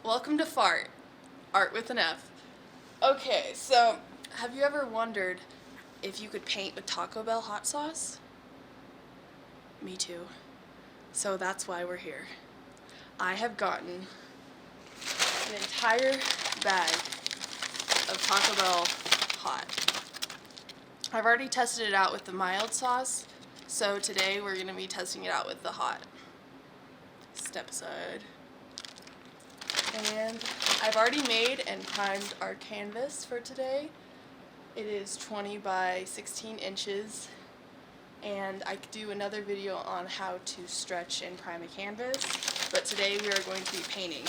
Welcome to Fart, Art with an F. Okay, so have you ever wondered if you could paint with Taco Bell hot sauce? Me too. So that's why we're here. I have gotten an entire bag of Taco Bell hot. I've already tested it out with the mild sauce, so today we're going to be testing it out with the hot. Step aside. And I've already made and primed our canvas for today. It is 20 by 16 inches, and I could do another video on how to stretch and prime a canvas, but today we are going to be painting.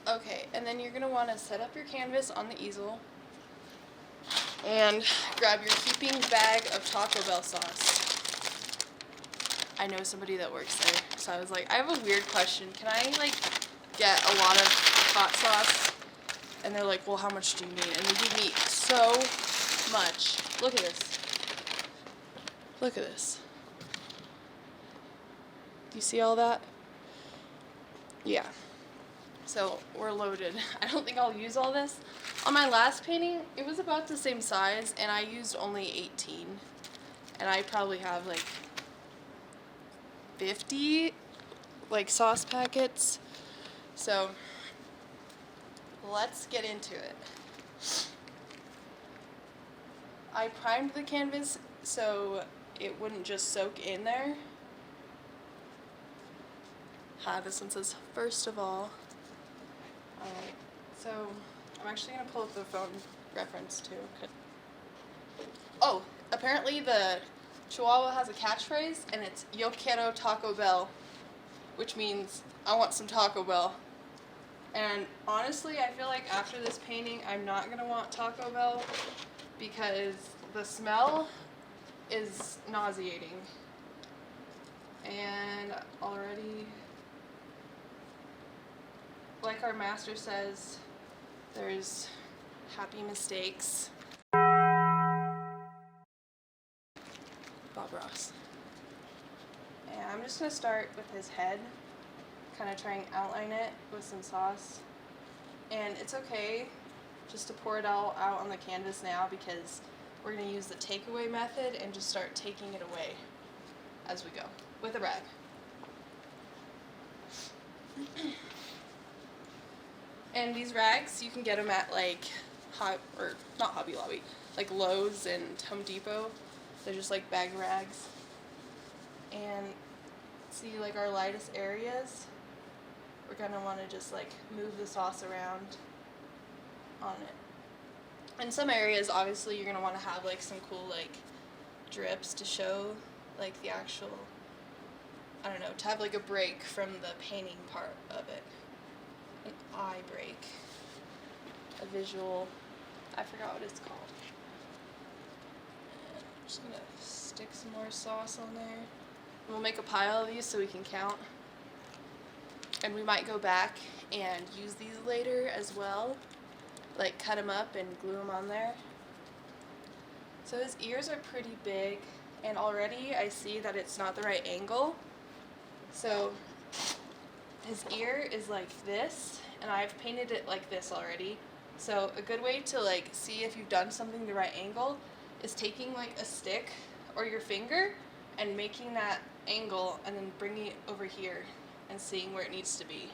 Okay, and then you're going to want to set up your canvas on the easel and grab your heaping bag of Taco Bell sauce. I know somebody that works there, so I was like, I have a weird question. Can I, get a lot of hot sauce? And they're like, well, how much do you need? And they give me so much. Look at this. Look at this. Do you see all that? Yeah. So we're loaded. I don't think I'll use all this. On my last painting, it was about the same size, and I used only 18. And I probably have 50 sauce packets. So let's get into it. I primed the canvas so it wouldn't just soak in there. This one says, first of all. Alright, so I'm actually going to pull up the phone reference too. Oh, apparently the Chihuahua has a catchphrase, and it's Yo quiero Taco Bell, which means I want some Taco Bell. And honestly, I feel like after this painting, I'm not going to want Taco Bell because the smell is nauseating. And already, like our master says, there's happy mistakes. Bob Ross. And I'm just going to start with his head, kind of try and outline it with some sauce. And it's okay just to pour it all out on the canvas now because we're going to use the takeaway method and just start taking it away as we go with a rag. And these rags, you can get them at not Hobby Lobby, Lowe's and Home Depot. They're just bag rags. And see our lightest areas, we're gonna want to just move the sauce around on it. In some areas, obviously, you're gonna want to have some cool drips to show the actual, I don't know, to have a break from the painting part of it. An eye break, a visual, I forgot what it's called. And I'm just gonna stick some more sauce on there. And we'll make a pile of these so we can count. And we might go back and use these later as well, cut them up and glue them on there. So his ears are pretty big, and already I see that it's not the right angle. So his ear is like this, and I've painted it like this already. So a good way to see if you've done something the right angle is taking a stick or your finger and making that angle and then bringing it over here and seeing where it needs to be.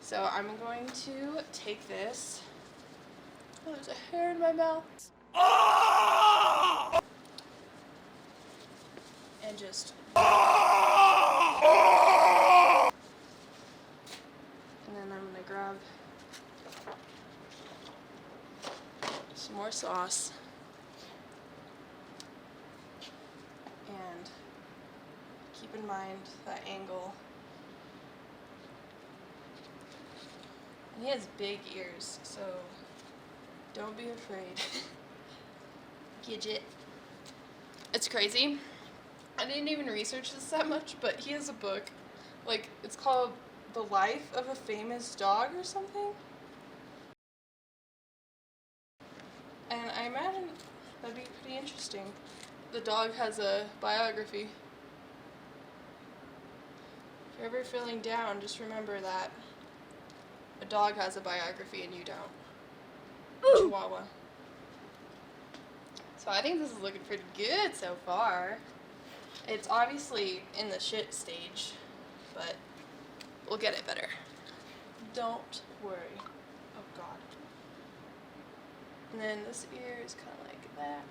So I'm going to take this. Oh, there's a hair in my mouth. And just and then I'm gonna grab some more sauce and keep in mind that angle. And he has big ears, so don't be afraid. Giget. It's crazy. I didn't even research this that much, but he has a book. Like, it's called The Life of a Famous Dog or something. And I imagine that'd be pretty interesting. The dog has a biography. If you're ever feeling down, just remember that a dog has a biography and you don't. Chihuahua. So I think this is looking pretty good so far. It's obviously in the shit stage, but we'll get it better. Don't worry. Oh God. And then this ear is kind of like that.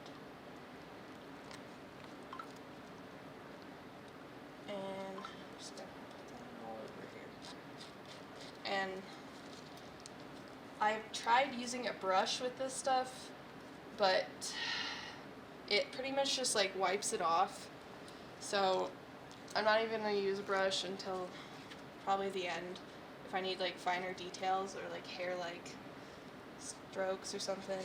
And I'm just gonna put them all over here. And I've tried using a brush with this stuff, but it pretty much just like wipes it off. So I'm not even going to use a brush until probably the end if I need like finer details or like hair like strokes or something.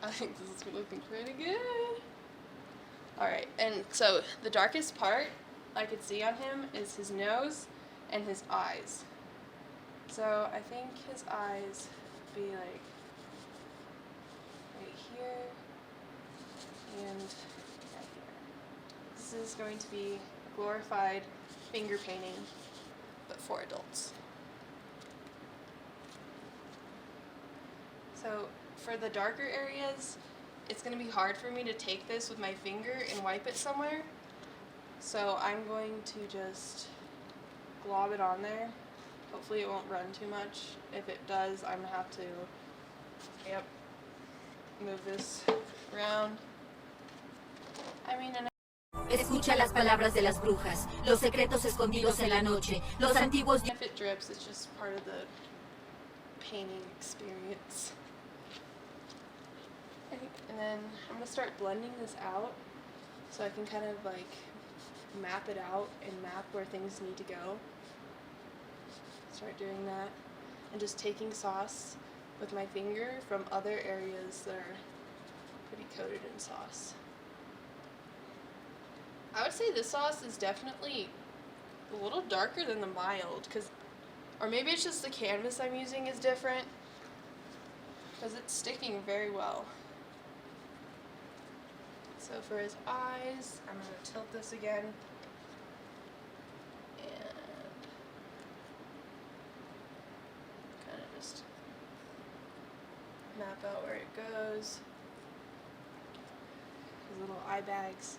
I think this is looking pretty good. Alright, and so the darkest part I could see on him is his nose and his eyes. So I think his eyes would be like right here and right here. This is going to be glorified finger painting, but for adults. So for the darker areas, it's going to be hard for me to take this with my finger and wipe it somewhere. So I'm going to just glob it on there. Hopefully it won't run too much. If it does, I'm going to have to, move this around. I mean, and Escucha las palabras de las brujas, los secretos escondidos en la noche, los antiguos... if it drips, it's just part of the painting experience. And then I'm going to start blending this out so I can kind of like map it out and map where things need to go. Start doing that and just taking sauce with my finger from other areas that are pretty coated in sauce. I would say this sauce is definitely a little darker than the mild, or maybe it's just the canvas I'm using is different, because it's sticking very well. So for his eyes, I'm going to tilt this again. And kind of just map out where it goes. His little eye bags.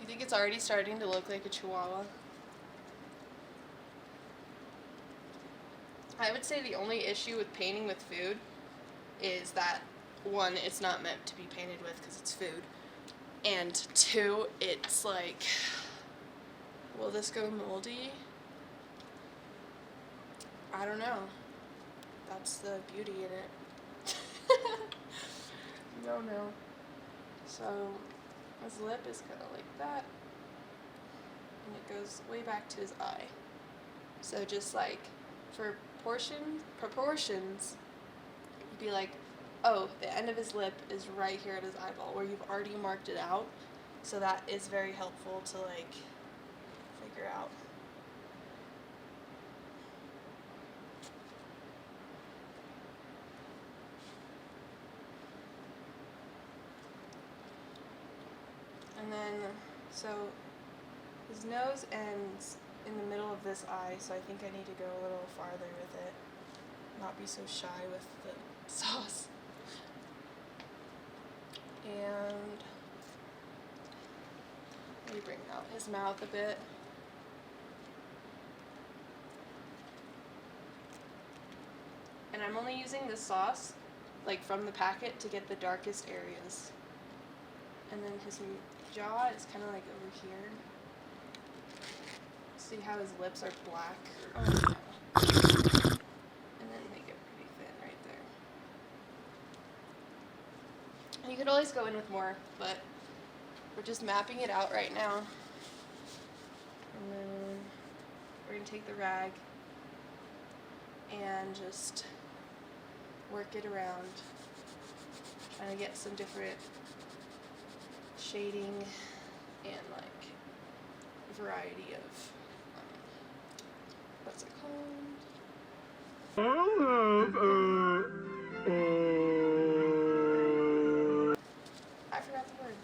You think it's already starting to look like a Chihuahua? I would say the only issue with painting with food is that, one, it's not meant to be painted with because it's food, and two, it's like, will this go moldy? I don't know. That's the beauty in it. No. So his lip is kind of like that, and it goes way back to his eye. So just like for proportions, you'd be like, oh, the end of his lip is right here at his eyeball, where you've already marked it out. So that is very helpful to like figure out. And then, so his nose ends in the middle of this eye, so I think I need to go a little farther with it. Not be so shy with the sauce. And maybe bring out his mouth a bit. And I'm only using this sauce, like from the packet, to get the darkest areas. And then his jaw is kind of like over here. See how his lips are black? Oh, no. And then make it pretty thin right there. And you could always go in with more, but we're just mapping it out right now. And then we're going to take the rag and just work it around, trying to get some different shading and like variety of what's it called? I forgot the word.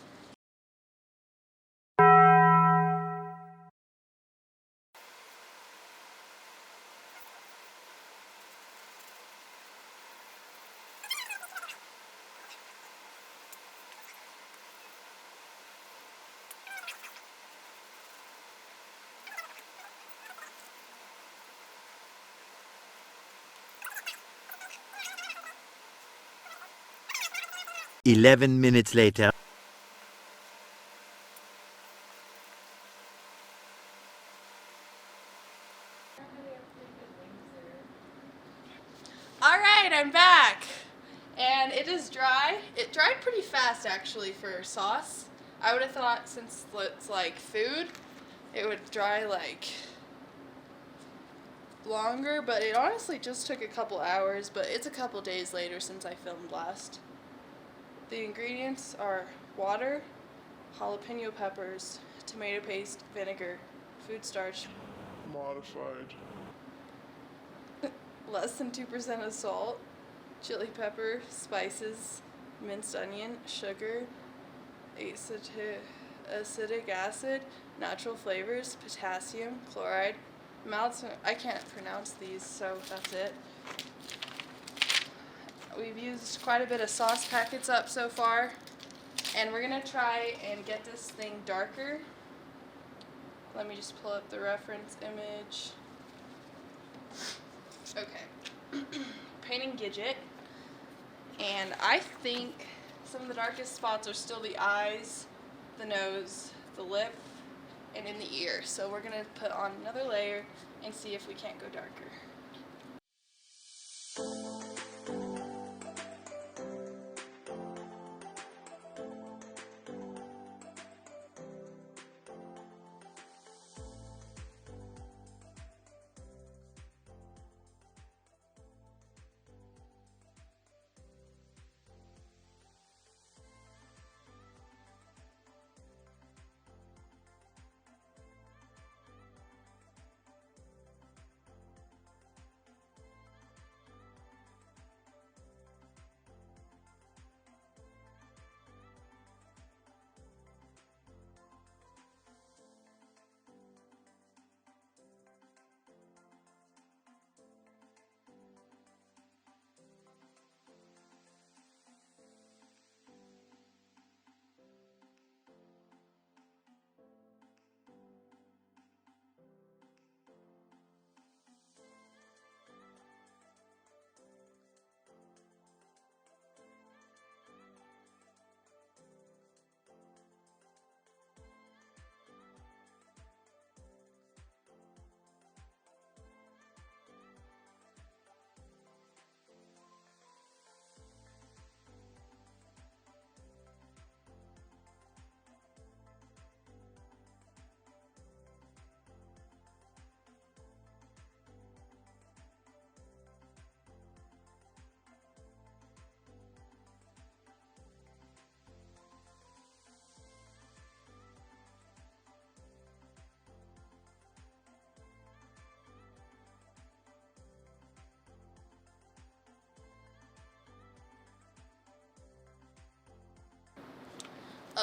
Eleven minutes later. Alright, I'm back! And it is dry. It dried pretty fast actually for sauce. I would have thought since it's like food, it would dry like longer, but it honestly just took a couple hours, but it's a couple days later since I filmed last. The ingredients are water, jalapeno peppers, tomato paste, vinegar, food starch, Modified. less than 2% of salt, chili pepper, spices, minced onion, sugar, acetic acid, natural flavors, potassium, chloride, I can't pronounce these, so that's it. We've used quite a bit of sauce packets up so far, and we're gonna try and get this thing darker. Let me just pull up the reference image. Okay. Painting Giget, and I think some of the darkest spots are still the eyes, the nose, the lip, and in the ear. So we're gonna put on another layer and see if we can't go darker.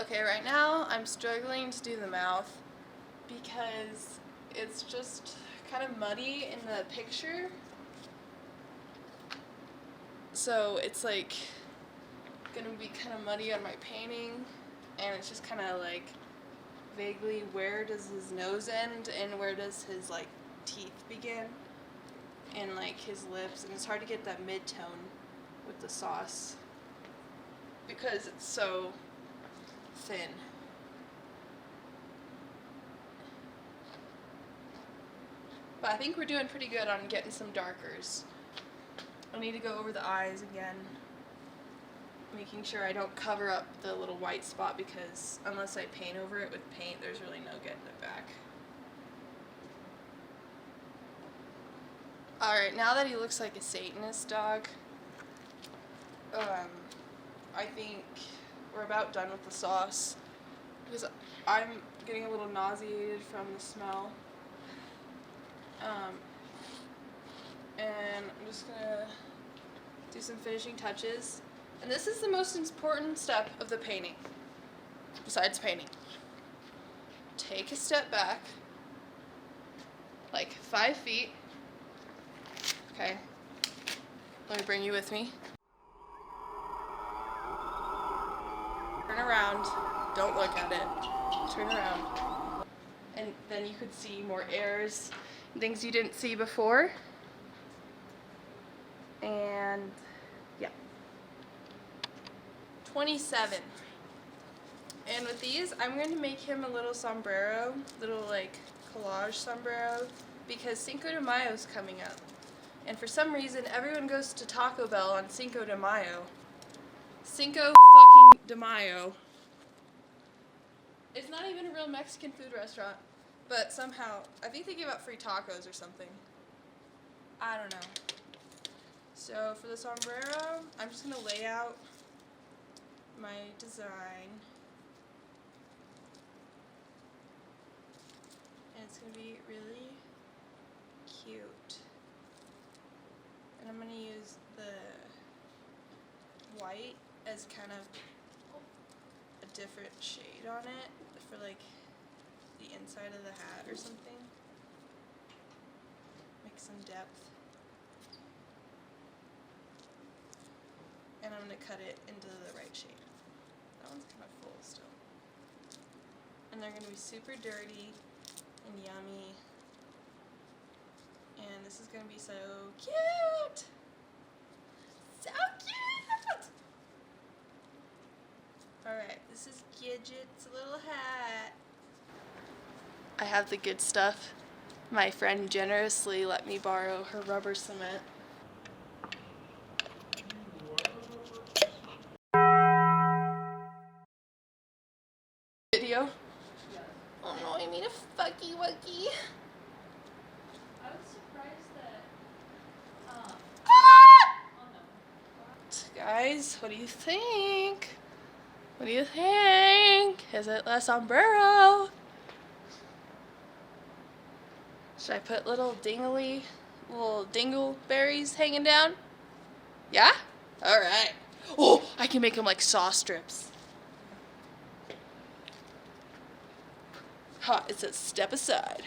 Okay, right now I'm struggling to do the mouth because it's just kind of muddy in the picture. So it's like gonna be kind of muddy on my painting, and it's just kind of like vaguely where does his nose end and where does his like teeth begin and like his lips, and it's hard to get that mid-tone with the sauce because it's so thin. But I think we're doing pretty good on getting some darkers. I need to go over the eyes again, making sure I don't cover up the little white spot because unless I paint over it with paint, there's really no getting it back. Alright, now that he looks like a Satanist dog, I think we're about done with the sauce. Because I'm getting a little nauseated from the smell. And I'm just gonna do some finishing touches. And this is the most important step of the painting, besides painting. Take a step back, like 5 feet. Okay, let me bring you with me. Turn around, don't look at it, turn around. And then you could see more errors, things you didn't see before. And yeah, 27. And with these, I'm going to make him a little sombrero, little like collage sombrero, because Cinco de Mayo is coming up. And for some reason, everyone goes to Taco Bell on Cinco de Mayo. Cinco fucking de Mayo. It's not even a real Mexican food restaurant, but somehow, I think they give out free tacos or something. I don't know. So for the sombrero, I'm just gonna lay out my design. And it's gonna be really cute. And I'm gonna use the white as kind of a different shade on it for like the inside of the hat or something. Make some depth. And I'm going to cut it into the right shape. That one's kind of full still. And they're going to be super dirty and yummy. And this is going to be so cute! So cute! Alright, this is Giget's little hat. I have the good stuff. My friend generously let me borrow her rubber cement. Video? Oh no, I made a fucky wucky. I was surprised that, Ah! oh no. Guys, what do you think? What do you think? Is it a sombrero? Should I put little dingleberries hanging down? Yeah? Alright. Oh, I can make them like sauce strips. Ha, it says step aside.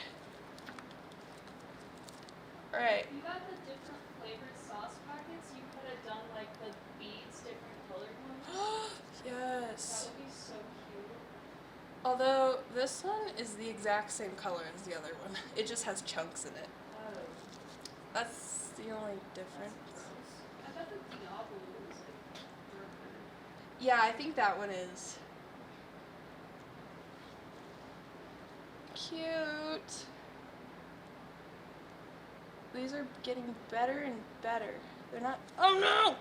Alright. You got the different flavored sauce packets, you could have done like the beads, different colored ones. That Yes. would be so cute. Although this one is the exact same color as the other one. It just has chunks in it. Oh, That's the only difference. that's gross. I thought the Diablo was like darker. Yeah, I think that one is. Cute. These are getting better and better. They're not. Oh no!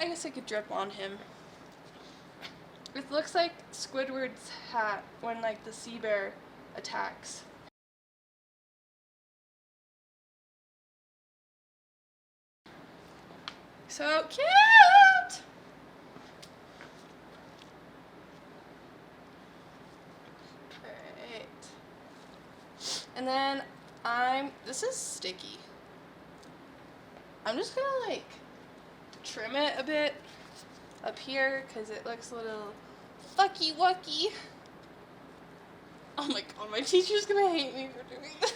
I guess I could drip on him. It looks like Squidward's hat when like the sea bear attacks. So cute! Alright. And then this is sticky. I'm just gonna like trim it a bit up here because it looks a little fucky wucky. Oh my god, my teacher's gonna hate me for doing that.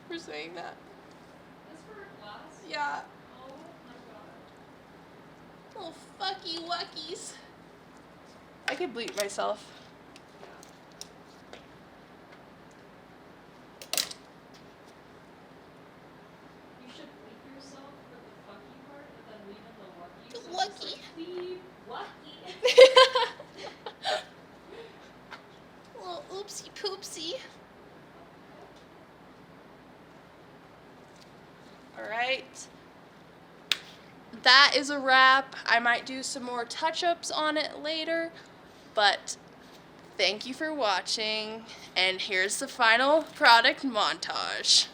For saying that. That's for a class? Yeah. Oh my god. Little fucky wuckies. I could bleep myself. You should bleep yourself for the fucky part and then leave in the wucky. The So it's wucky. like, bleep, wucky. Little oopsie poopsie. Alright. That is a wrap. I might do some more touch-ups on it later, but thank you for watching, and here's the final product montage.